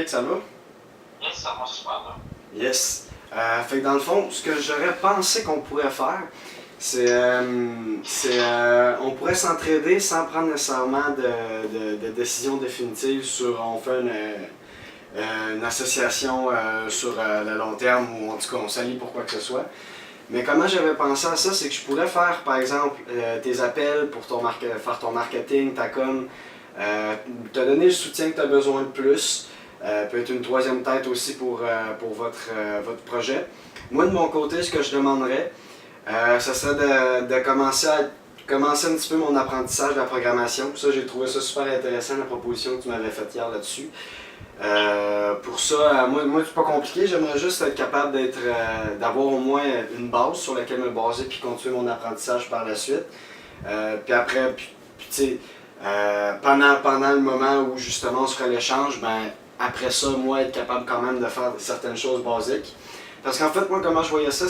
Nick, ça va? Yes, ça va super là. Yes. Fait que dans le fond, ce que j'aurais pensé qu'on pourrait faire, on pourrait s'entraider sans prendre nécessairement de décision définitive sur on fait une association sur le long terme ou en tout cas on s'allie pour quoi que ce soit. Mais comment j'avais pensé à ça, c'est que je pourrais faire par exemple tes appels pour faire ton marketing, ta com, te donner le soutien que tu as besoin de plus. Peut être une troisième tête aussi pour votre projet. Moi, de mon côté, ce que je demanderais, ce serait de commencer un petit peu mon apprentissage de la programmation. Ça, j'ai trouvé ça super intéressant, la proposition que tu m'avais faite hier là-dessus. Pour ça, moi c'est pas compliqué, j'aimerais juste être capable d'avoir au moins une base sur laquelle me baser puis continuer mon apprentissage par la suite. Puis après, tu sais, pendant le moment où justement on se ferait l'échange, ben après ça, moi, être capable quand même de faire certaines choses basiques. Parce qu'en fait, moi, comment je voyais ça,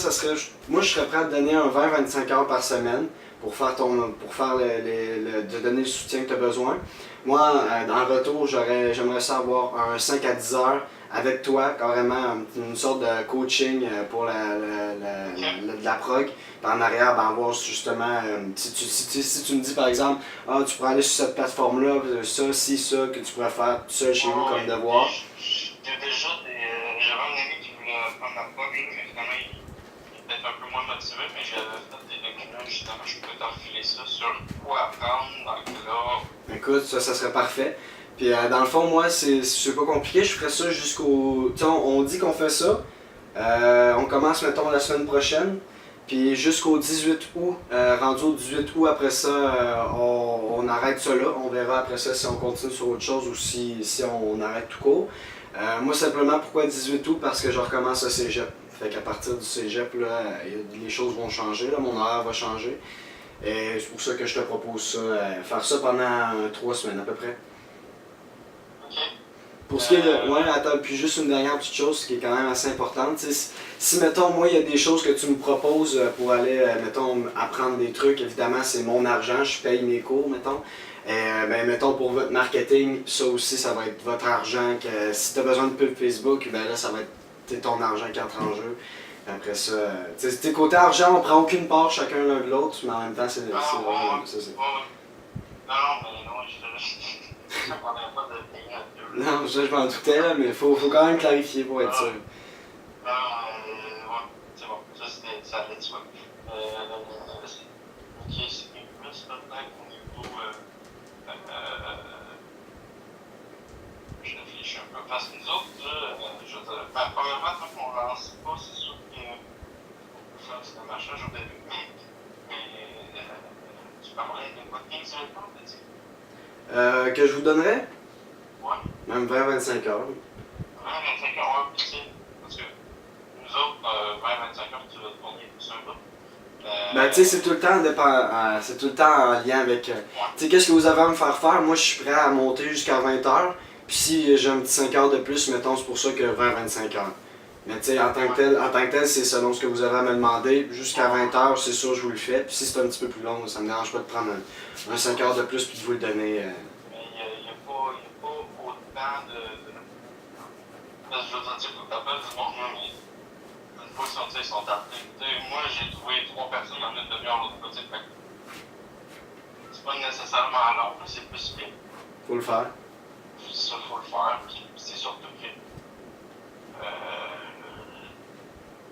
moi, je serais prêt à te donner un 20-25 heures par semaine pour faire de donner le soutien que tu as besoin. Moi, en retour, j'aimerais ça avoir un 5 à 10 heures avec toi, carrément, une sorte de coaching pour de la prog. Puis en arrière, ben, voir justement, si tu me dis par exemple, tu pourrais aller sur cette plateforme-là, ça, que tu pourrais faire tout seul chez vous comme devoir. J'avais un ami qui voulait prendre la prog, mais finalement, il est peut-être un peu moins motivé, mais j'avais fait des documents, justement, je peux t'enfiler ça sur quoi apprendre, donc là. Écoute, ça serait parfait. Puis dans le fond, moi, c'est pas compliqué, je ferais ça jusqu'au. Tu sais, on dit qu'on fait ça. On commence, mettons, la semaine prochaine. Puis jusqu'au 18 août, rendu au 18 août, après ça, on arrête ça là. On verra après ça si on continue sur autre chose ou si on arrête tout court. Moi, simplement, pourquoi 18 août? Parce que je recommence au cégep. Fait qu'à partir du cégep, là, les choses vont changer, là, mon horaire va changer. Et c'est pour ça que je te propose ça, faire ça pendant 3 semaines à peu près. Ok. Pour ce qui est de. Ouais, attends, puis juste une dernière petite chose qui est quand même assez importante. Si, mettons, moi, il y a des choses que tu me proposes pour aller, mettons, apprendre des trucs, évidemment, c'est mon argent, je paye mes cours, mettons. Ben, mettons, pour votre marketing, ça aussi, ça va être votre argent. Si tu as besoin de pub Facebook, ben là, ça va être ton argent qui entre en jeu. Après ça, tu sais, côté argent, on prend aucune part chacun l'un de l'autre, mais en même temps, c'est Ouais. vraiment Non, ça. mais non, je ne prendrais pas de payer à deux. Non, je m'en doutais, là, mais faut quand même clarifier pour être sûr. Ouais, c'est bon, ça allait de soi. Ok, c'est plus peut-être au niveau. Je réfléchis un peu. Parce que nous autres, là, je veux dire, premièrement, tant qu'on ne lance pas, c'est sûr que ça, c'est un machin, je vais mais tu parlais de quoi, 15 minutes, t'as dit? Que je vous donnerais? Ouais. Même 20-25 heures. 20-25 heures, ouais, puis parce que nous autres, 20-25 heures, tu vas te fournir tout ça, là. Ben, tu sais, c'est tout le temps en lien avec. Tu sais, qu'est-ce que vous avez à me faire faire? Moi, je suis prêt à monter jusqu'à 20 heures. Puis si j'ai un petit 5 heures de plus, mettons, c'est pour ça que 20-25 heures. Mais tu sais, en tant que tel, c'est selon ce que vous avez à me demander. Jusqu'à 20 heures, c'est sûr, je vous le fais. Puis si c'est un petit peu plus long, ça me dérange pas de prendre un 5 heures de plus puis de vous le donner. Mais il n'y a pas autant de. Parce que je veux dire, tu t'appelles du monde, mais une fois qu'ils sont appelés. Moi, j'ai trouvé 3 personnes en une demi-heure l'autre côté. C'est pas nécessairement long, mais c'est plus bien. Faut le faire. Ça, il faut le faire. Puis c'est surtout que.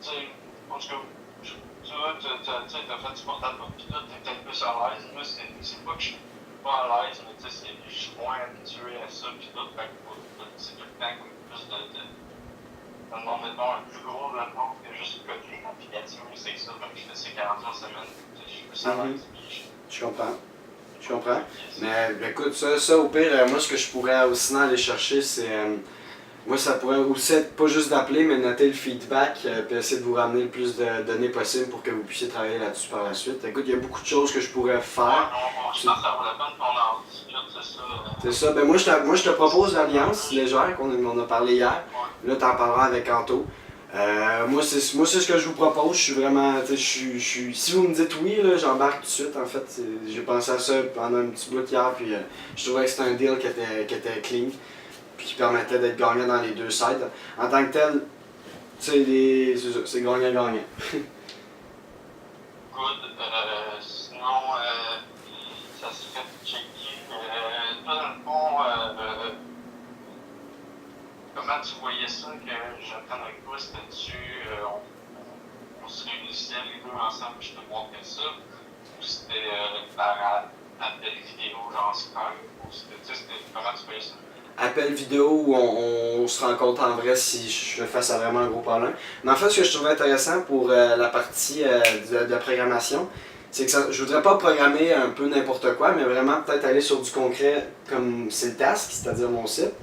Tu sais, en tout cas, tu vois, t'as fait du portable, puis là, t'es peut-être plus à l'aise. Moi, c'est pas que je suis pas à l'aise, mais tu sais, je suis moins habitué à ça, puis tout. Fait que c'est tout le temps comme plus de demande, mettons, un plus gros rendement que juste coder une application, c'est ça, donc je fais ces 40 heures semaine, je suis plus à l'aise. Je comprends. Mais écoute, ça au pire, moi ce que je pourrais aussi aller chercher, c'est. Moi ça pourrait aussi être pas juste d'appeler, mais noter le feedback, puis essayer de vous ramener le plus de données possible pour que vous puissiez travailler là-dessus par la suite. Écoute, il y a beaucoup de choses que je pourrais faire. Je pense que ça vaut la peine qu'on en discute, c'est ça. C'est ça. Ben moi je te propose l'Alliance légère qu'on a parlé hier. Là, tu en parleras avec Anto. Moi, c'est ce que je vous propose. Je suis vraiment. Si vous me dites oui, là, j'embarque tout de suite. En fait, j'ai pensé à ça pendant un petit bout hier, puis je trouvais que c'était un deal qui était clean. qui permettait d'être gagnant dans les deux sides. En tant que tel, c'est gagnant-gagnant. Good. Sinon, ça se fait checker. Toi, dans le fond, comment tu voyais ça que j'attends avec toi? C'était-tu, on se réunissait les deux ensemble et je te montrais ça? Ou c'était par appel vidéo, genre Skype? Ou c'était comment tu voyais ça? Appel vidéo où on se rencontre en vrai si je fais face à vraiment un gros problème. Mais en fait, ce que je trouvais intéressant pour la partie de programmation, c'est que je voudrais pas programmer un peu n'importe quoi, mais vraiment peut-être aller sur du concret comme c'est le task, c'est-à-dire mon site.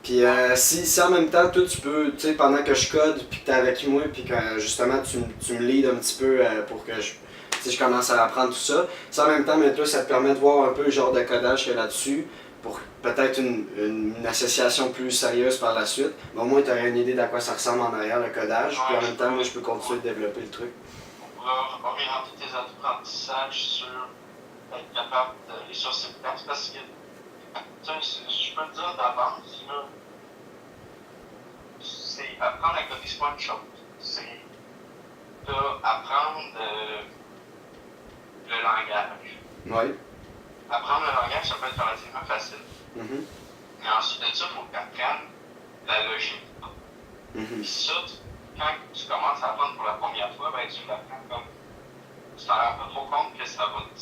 Puis si en même temps, toi tu peux, tu sais, pendant que je code, puis que tu es avec moi, puis que justement tu me leads un petit peu pour que je commence à apprendre tout ça. Ça en même temps, mais toi, ça te permet de voir un peu le genre de codage qu'il y a là-dessus, pour peut-être une association plus sérieuse par la suite. Mais au moins, tu aurais une idée d'à quoi ça ressemble en arrière, le codage, puis en même temps, moi, je peux continuer de développer le truc. On va orienter tes apprentissages sur être capable d'aller sur cette place parce que, je peux te dire d'avance, là, c'est apprendre à coder, c'est pas une chose. C'est apprendre le langage. Oui. Apprendre le langage, ça peut être relativement facile. Mm-hmm. Mais ensuite de ça, il faut que tu apprennes la logique. Mm-hmm. Puis ça, quand tu commences à apprendre pour la première fois, ben, tu l'apprends comme. Tu t'en rends pas trop compte que ça va te.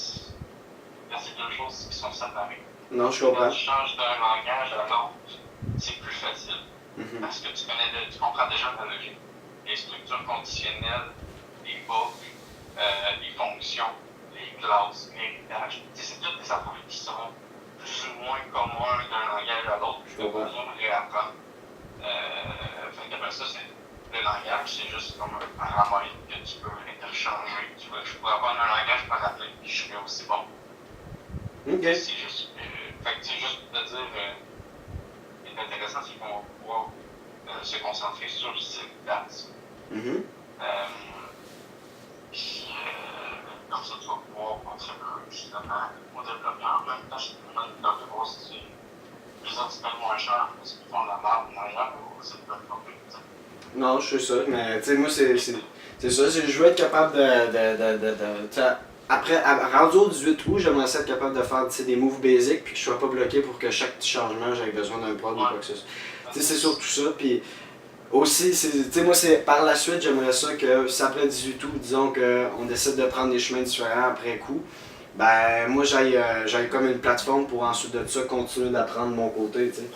Que c'est deux choses qui sont séparées. Non, je comprends. Quand tu changes d'un langage à l'autre, c'est plus facile. Mm-hmm. Parce que tu comprends déjà la logique. Les structures conditionnelles, les boucles, les fonctions, les classes, l'héritage. C'est toutes des approches qui sont plus ou moins communs d'un langage à l'autre. Tu n'as pas besoin de réapprendre. Après ça, le langage, c'est juste comme un paramètre que tu peux interchanger. Je pourrais apprendre un langage par appel et je serais aussi bon. Ok. C'est juste, juste de dire, ce qui est intéressant, c'est qu'on va pouvoir se concentrer sur le syntaxe. Mm-hmm. Puis, comme ça, tu vas pouvoir contribuer justement au développement. En même temps, je te demande de voir si les autres c'est moins cher parce qu'ils font de la merde en arrière ou c'est de développer. Non, je sais ça, mais tu sais, moi, c'est ça. Je veux être capable après, rendu au 18 août, j'aimerais être capable de faire des moves basiques puis que je sois pas bloqué pour que chaque petit changement, j'aie besoin d'un prod ou quoi que ce soit. Tu sais, c'est surtout ça. Puis aussi, tu sais, moi, c'est par la suite, j'aimerais ça que, si après 18 août, disons qu'on décide de prendre des chemins différents après coup, ben, moi, j'aille comme une plateforme pour ensuite de ça continuer d'apprendre de mon côté, tu sais.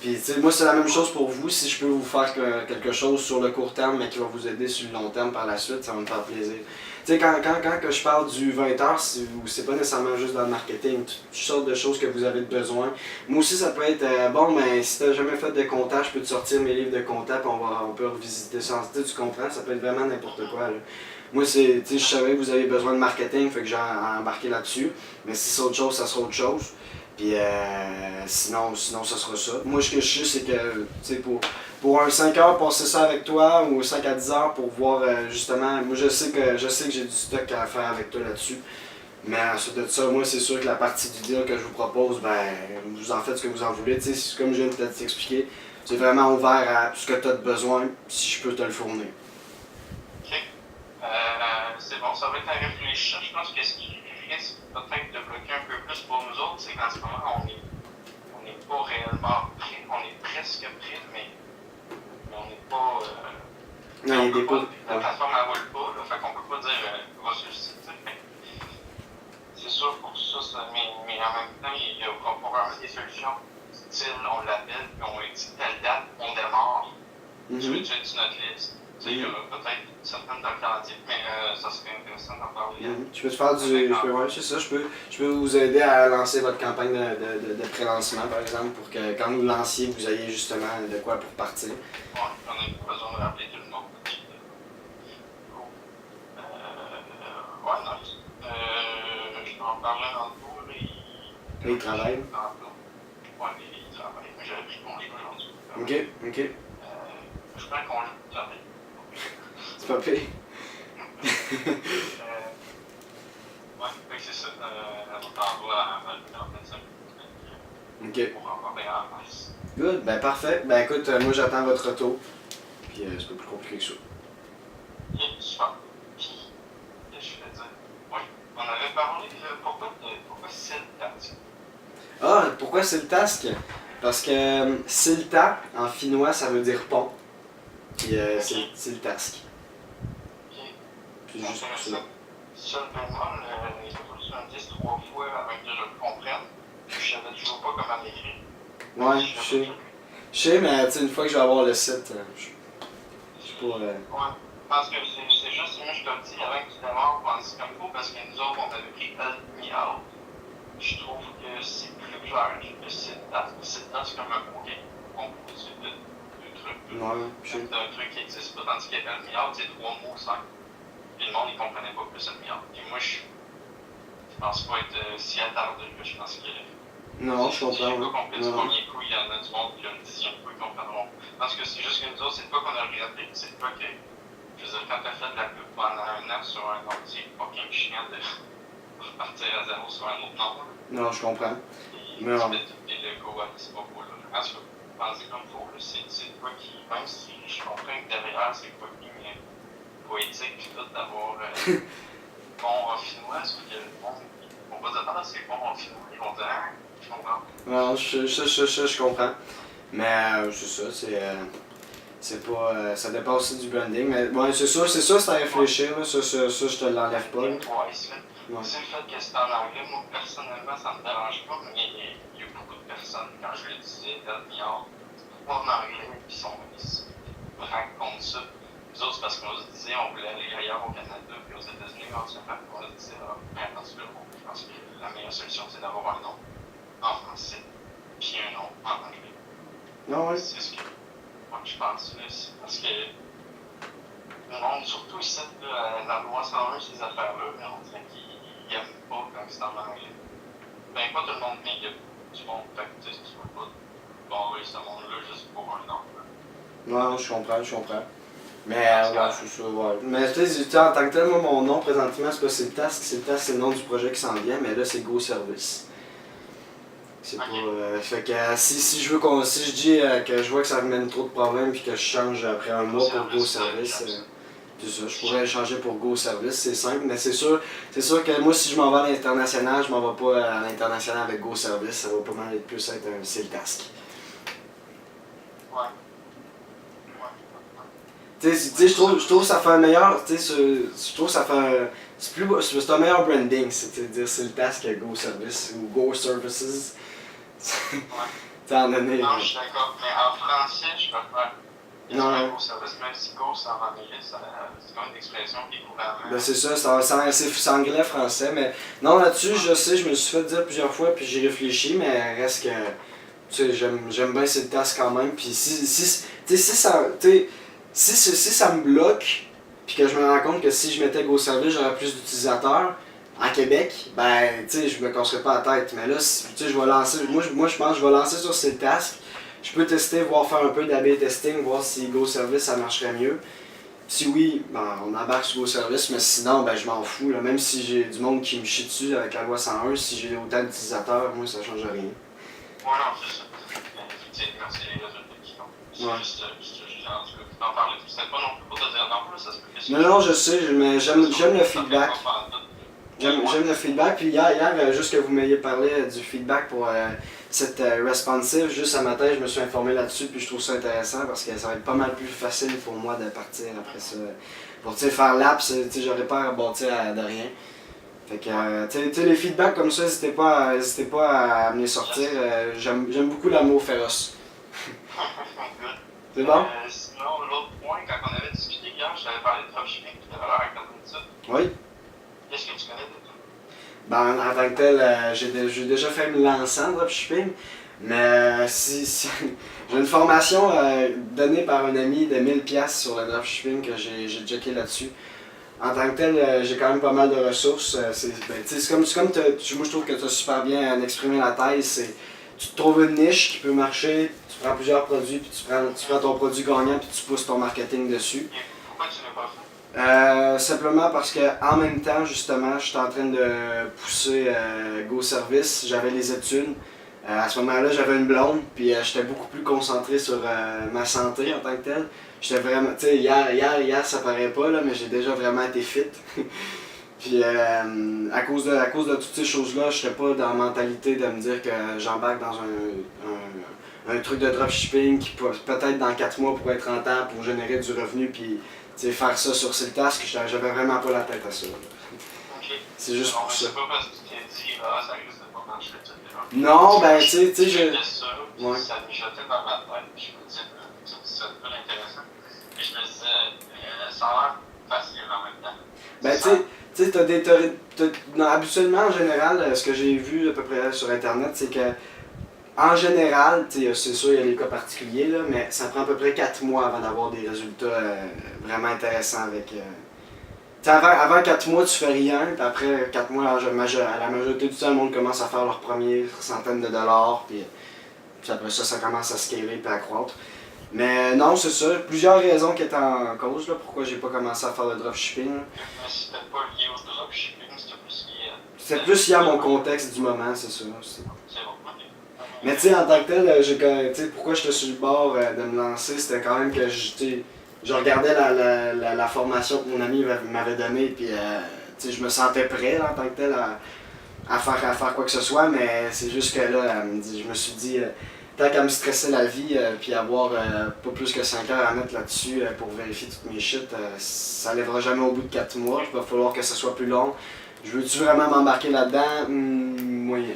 Puis, tu sais, moi, c'est la même chose pour vous. Si je peux vous faire quelque chose sur le court terme, mais qui va vous aider sur le long terme par la suite, ça va me faire plaisir. Tu sais, quand que je parle du 20 heures, c'est pas nécessairement juste dans le marketing, toutes sortes de choses que vous avez besoin. Moi aussi, ça peut être, bon, mais si t'as jamais fait de compta, je peux te sortir mes livres de compta, puis on peut revisiter ça. Tu comprends, ça peut être vraiment n'importe quoi, là. Moi, je savais que vous avez besoin de marketing, fait que j'ai embarqué là-dessus. Mais si c'est autre chose, ça sera autre chose. Puis sinon, ça sera ça. Moi, ce que je sais, c'est que, tu sais, pour un 5 heures, passer ça avec toi, ou 5 à 10 heures pour voir, justement, moi, je sais que j'ai du stock à faire avec toi là-dessus. Mais ensuite de ça, moi, c'est sûr que la partie du deal que je vous propose, ben, vous en faites ce que vous en voulez. Tu sais, comme je viens de t'expliquer, c'est vraiment ouvert à ce que tu as besoin, si je peux te le fournir. Ok. C'est bon, ça va être à réfléchir. Je pense que ce qui risque peut-être de bloquer un peu plus pour nous autres, c'est qu'en ce moment, on n'est pas réellement prêt. On est presque prêt, mais on n'est pas. Non, il y a des pots. La plateforme ne roule pas, là, fait qu'on peut pas dire va sur le site. C'est sûr pour ça, mais en même temps, il y a probablement des solutions style, on l'appelle, puis on dit telle date, on démarre. Tu veux utiliser notre liste. Il y a peut-être certaines alternatives, mais ça serait intéressant d'en parler. Je peux te faire c'est ça, je peux vous aider à lancer votre campagne de pré-lancement, par exemple, pour que quand vous lanciez, vous ayez justement de quoi pour partir. Ouais, on n'a pas besoin de rappeler tout le monde. Ouais, nice. Je vais en parler dans le tour. Il travaille. Ouais, il travaille. J'avais pris congé Ok. aujourd'hui. Je prends congé de travail. C'est pas pire. Ouais, c'est ça. On t'envoie à 25 minutes. Ok. Pour en parler en face. Good, ben parfait. Ben écoute, moi j'attends votre retour. Puis c'est pas plus compliqué que ça. Ok, super. Puis, qu'est-ce que je voulais dire? Oui, on avait parlé, pourquoi c'est le task? Ah, pourquoi c'est le task? Parce que silta, en finnois, ça veut dire pont. Puis Ok, c'est le task. ok, C'est c'est juste pour ça. intéressant. Seul bémol, il a fallu que je le dise 3 fois avant que je le comprenne. Puis je savais toujours pas comment l'écrire. Ouais, Si je j'avais sais. Je sais, mais tu sais, une fois que je vais avoir le site, je suis pas. Ouais, parce que c'est juste, moi je te le dis avant que tu démarres, pense comme il faut, parce que nous autres on avait pris Help Me Out. Je trouve que c'est plus clair que c'est comme un bouquet composé de trucs, Ouais, je sais. d'un truc qui n'existe pas, tandis que Help Me Out c'est 3 mots simples. Puis le monde il comprenait pas plus Help Me Out. Puis moi je pense pas être si attardé que je pense que. Non, je Si j'ai comprends. pas compris du Ouais. premier coup, il y en a du monde qui a une 10e coup, ils comprendront. Parce que c'est juste que nous autres, c'est pas qu'on a regretté, c'est pas que. Je veux dire, quand t'as fait de la pub pendant 1 an sur un ordi, fucking chiant de repartir à zéro sur un autre nom. Non, je comprends. Et Mais tu non. mets tous tes logos à ce propos-là. En tout cas, pensez comme il faut, là. C'est quoi qui. Même si je comprends que derrière, c'est pas qui, mais poétique, pis tout, d'avoir bon en finnois, parce que le monde, on va dire, ah, c'est bon en finnois, ils vont dire, ah, je comprends. Non, je comprends. Mais c'est ça, c'est pas. Ça dépend aussi du branding. Mais bon, c'est ça, c'est à réfléchir, là. Ça, je te l'enlève pas. Là. Ouais. C'est le fait que c'est en anglais, moi personnellement ça me dérange pas, mais il y a beaucoup de personnes, quand je le disais, d'admirants, pas en anglais, qui me racontent ça. Nous autres, c'est parce qu'on se disait, on voulait aller ailleurs au Canada, puis aux États-Unis, on se disait, en tout cas, je pense que la meilleure solution, c'est d'avoir un nom en français, puis un nom en anglais. Non, ouais. C'est ce que moi je pense, là, c'est parce que le monde, surtout ici, la loi 101, ces affaires-là, on dirait qu'ils n'aiment pas quand c'est en anglais. Ben, pas tout le monde, mais il y a du monde, fait que tu sais, tu peux pas barrer ce monde-là juste pour un nom. Non, je comprends. Mais ouais, c'est ça, ouais. Mais tu sais, en tant que tel, moi, mon nom présentement, c'est pas c'est le task, c'est le nom du projet qui s'en vient, mais là, c'est Go Service. C'est pas. Fait que si je veux si je dis que je vois que ça amène trop de problèmes puis que je change après un mois pour Go Service, c'est ça, je pourrais changer pour Go Service, c'est simple, mais c'est sûr que moi si je m'en vais à l'international, je m'en vais pas à l'international avec Go Service, ça va pas mal être plus être un c'est le task. Ouais. Tu sais, je trouve que ça fait un meilleur, tu sais, je trouve que ça fait c'est un meilleur branding, c'est-à-dire c'est le task que Go Service ou Go Services. Ouais. T'en donné. Non, je suis d'accord, mais en français, je préfère. Non. Go Service, même si Go c'est en anglais, c'est comme une expression qui est courante. Ben c'est ça, c'est anglais-français, mais non là-dessus, je sais, je me suis fait dire plusieurs fois, puis j'ai réfléchi, mais reste que, tu sais, j'aime bien cette tasse quand même, puis si ça me bloque, puis que je me rends compte que si je mettais Go Service, j'aurais plus d'utilisateurs en Québec, ben, tu sais, je me casserais pas la tête, mais là, tu sais, je vais lancer, moi je pense que je vais lancer sur ces tasks, je peux tester, voir faire un peu d'AB testing, voir si Go Service ça marcherait mieux. Si oui, ben, on embarque sur Go Service, mais sinon, ben, je m'en fous. Là. Même si j'ai du monde qui me chie dessus avec la loi 101, si j'ai autant d'utilisateurs, moi, ça change rien. Ouais, non, c'est ça. Effectivement, c'est les résultats qui comptent. C'est Ouais. juste, en tout cas, t'en parler. C'était pas non plus pour te dire non, là, ça se peut que Non, je sais, mais j'aime le feedback. J'aime le feedback. Puis hier juste que vous m'ayez parlé du feedback pour cette responsive, juste à matin, je me suis informé là-dessus, puis je trouve ça intéressant parce que ça va être pas mal plus facile pour moi de partir après ça. Pour faire l'apps, j'aurais pas à rebâtir de rien. Fait que, tu sais, les feedbacks comme ça, n'hésitez pas à me les sortir. J'aime beaucoup l'amour féroce. C'est bon? Sinon, l'autre point, quand on avait discuté hier, je t'avais parlé de dropshipping, tu avais l'air à regarder ça. Oui. Qu'est-ce que tu connais de tout? Ben, en tant que tel, j'ai déjà fait me lancer en dropshipping, mais si j'ai une formation donnée par un ami de 1000$ sur le dropshipping que j'ai checké là-dessus. En tant que tel, j'ai quand même pas mal de ressources. C'est comme moi je trouve que tu as super bien exprimé la thèse. Tu te trouves une niche qui peut marcher, tu prends plusieurs produits, puis tu prends ton produit gagnant, puis tu pousses ton marketing dessus. Et pourquoi tu l'as pas fait? Simplement parce que en même temps, justement, j'étais en train de pousser Go Service. J'avais les études. À ce moment-là, j'avais une blonde, puis j'étais beaucoup plus concentré sur ma santé en tant que telle. J'étais vraiment, tu sais, hier, ça paraît pas, là, mais j'ai déjà vraiment été fit. Puis à cause de toutes ces choses-là, j'étais pas dans la mentalité de me dire que j'embarque dans un truc de dropshipping qui peut-être dans 4 mois pourrait être rentable pour générer du revenu, puis faire ça sur Siltask, j'avais vraiment pas la tête à ça. Ok. C'est juste pour ça. C'est pas parce que tu t'es dit, ça risque de pas marcher, etc. Non, ben tu sais, Je je. faisais ça, puis Ouais. ça mijotait dans ma tête, puis je me disais, c'est pas intéressant. Puis je me disais, ça a l'air facile en même temps. Ben tu sais, habituellement, en général, ce que j'ai vu à peu près sur Internet, c'est que, en général, c'est sûr, il y a des cas particuliers, là, mais ça prend à peu près 4 mois avant d'avoir des résultats vraiment intéressants avec. Avant 4 mois, tu fais rien, puis après 4 mois, à la majorité du temps, le monde commence à faire leurs premières centaines de dollars, puis après ça commence à scaler et à croître. Mais non, c'est ça. Plusieurs raisons qui étaient en cause, là, pourquoi j'ai pas commencé à faire le dropshipping. Mais c'était pas lié au dropshipping, c'était plus lié à. C'est plus lié à mon contexte du moment, c'est ça. C'est bon, ok. Mais tu sais, en tant que tel, pourquoi j'étais sur le bord de me lancer, c'était quand même que je regardais la formation que mon ami m'avait donnée, puis je me sentais prêt là, en tant que tel à faire quoi que ce soit, mais c'est juste que là, je me suis dit, tant qu'à me stresser la vie, puis avoir pas plus que 5 heures à mettre là-dessus pour vérifier toutes mes shit, ça lèvera jamais au bout de 4 mois, il va falloir que ce soit plus long. Je veux-tu vraiment m'embarquer là-dedans? Moyen.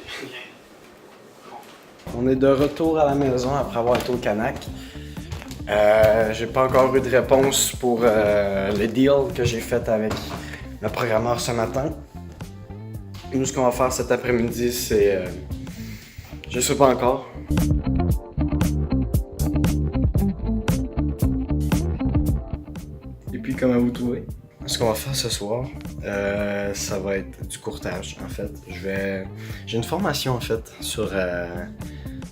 On est de retour à la maison après avoir été au Canac. J'ai pas encore eu de réponse pour le deal que j'ai fait avec le programmeur ce matin. Nous, ce qu'on va faire cet après-midi, c'est. Je sais pas encore. Et puis, comment vous trouvez? Ce qu'on va faire ce soir, ça va être du courtage, en fait. J'ai une formation, en fait, sur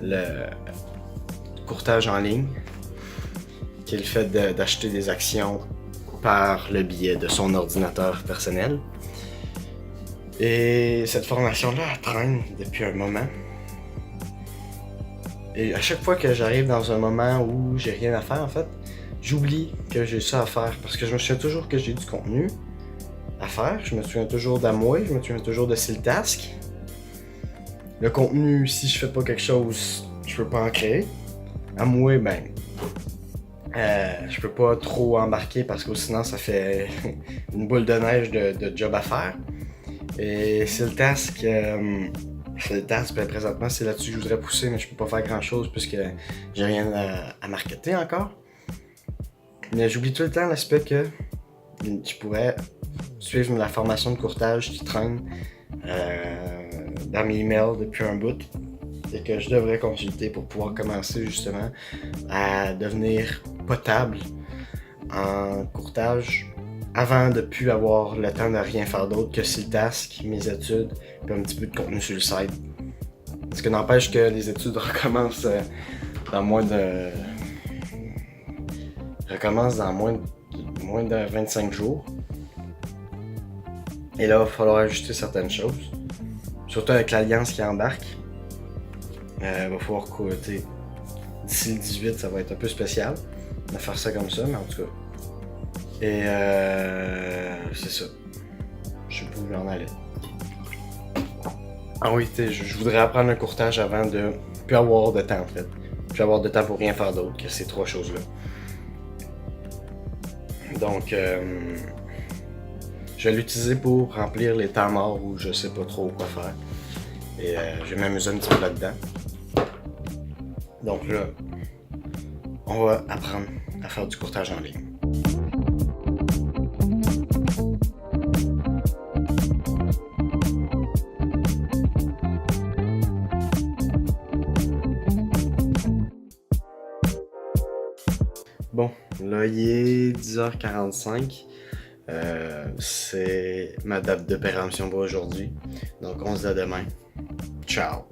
le courtage en ligne, qui est le fait d'acheter des actions par le biais de son ordinateur personnel. Et cette formation-là, elle traîne depuis un moment. Et à chaque fois que j'arrive dans un moment où j'ai rien à faire, en fait, j'oublie que j'ai ça à faire. Parce que je me souviens toujours que j'ai du contenu à faire. Je me souviens toujours d'Amway, je me souviens toujours de Siltask. Le contenu, si je fais pas quelque chose, je peux pas en créer. Amway, ben, je peux pas trop embarquer parce que sinon ça fait une boule de neige de job à faire. Et Siltask, ben, présentement c'est là-dessus que je voudrais pousser, mais je peux pas faire grand chose puisque j'ai rien à marketer encore. Mais j'oublie tout le temps l'aspect que je pourrais suivre la formation de courtage qui traîne dans mes emails depuis un bout et que je devrais consulter pour pouvoir commencer justement à devenir potable en courtage avant de plus avoir le temps de rien faire d'autre que Siltask, mes études, puis un petit peu de contenu sur le site. Parce que n'empêche que les études recommencent dans moins de 25 jours. Et là, il va falloir ajuster certaines choses. Surtout avec l'Alliance qui embarque. Il va falloir que d'ici le 18, ça va être un peu spécial de faire ça comme ça, mais en tout cas. Et c'est ça. Je sais pas où j'en allais. Ah oui, je voudrais apprendre le courtage avant de plus avoir de temps en fait. Plus avoir de temps pour rien faire d'autre que ces 3 choses-là. Donc, je vais l'utiliser pour remplir les temps morts où je sais pas trop quoi faire. Et je vais m'amuser un petit peu là-dedans. Donc là, on va apprendre à faire du courtage en ligne. Bon, là il est 10h45. C'est ma date de péremption pour aujourd'hui. Donc on se dit à demain. Ciao!